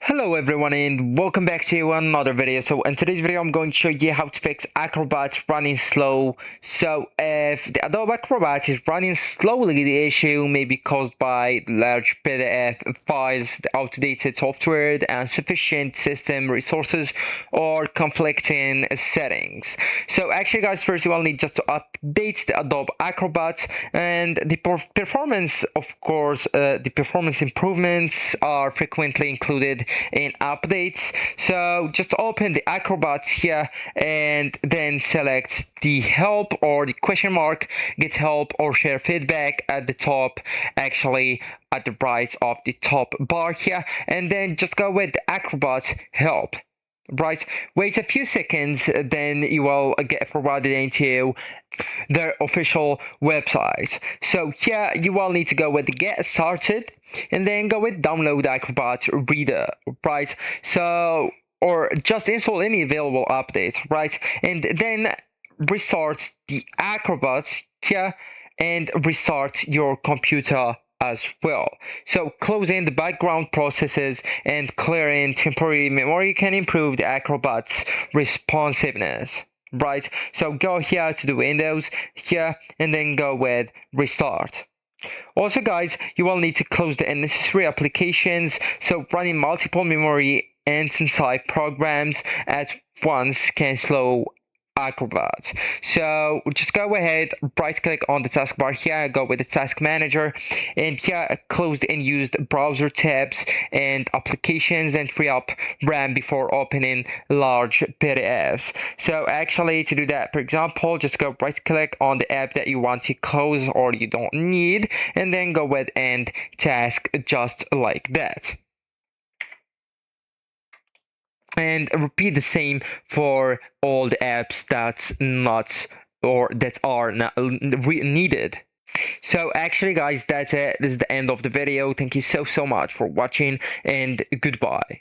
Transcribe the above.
Hello everyone and welcome back to another video. So in today's video I'm going to show you how to fix Acrobat running slow. So if the Adobe Acrobat is running slowly, the issue may be caused by large PDF files, the outdated software, the insufficient system resources, or conflicting settings. So actually guys, first you will need just to update the Adobe Acrobat, and the performance, of course, the performance improvements are frequently included in updates. So just open the Acrobat here and then select the help or the question mark, get help or share feedback at the top, actually at the right of the top bar here, and then just go with the Acrobat help. Right, wait a few seconds, then you will get forwarded into their official website. So here you will need to go with get started and then go with download Acrobat Reader, right? So, or just install any available updates, right? And then restart the Acrobat here and restart your computer as well. So closing the background processes and clearing temporary memory can improve the Acrobat's responsiveness, right? So go here to the Windows here and then go with restart. Also guys, you will need to close the unnecessary applications. So running multiple memory intensive programs at once can slow Acrobat. So just go ahead, right click on the taskbar here, go with the task manager, and here close the unused browser tabs and applications and free up RAM before opening large PDFs. So actually to do that, for example, just go right click on the app that you want to close or you don't need, and then go with end task just like that. And repeat the same for all the apps that's not or that are not needed. So actually guys, that's it. This is the end of the video. Thank you so much for watching and goodbye.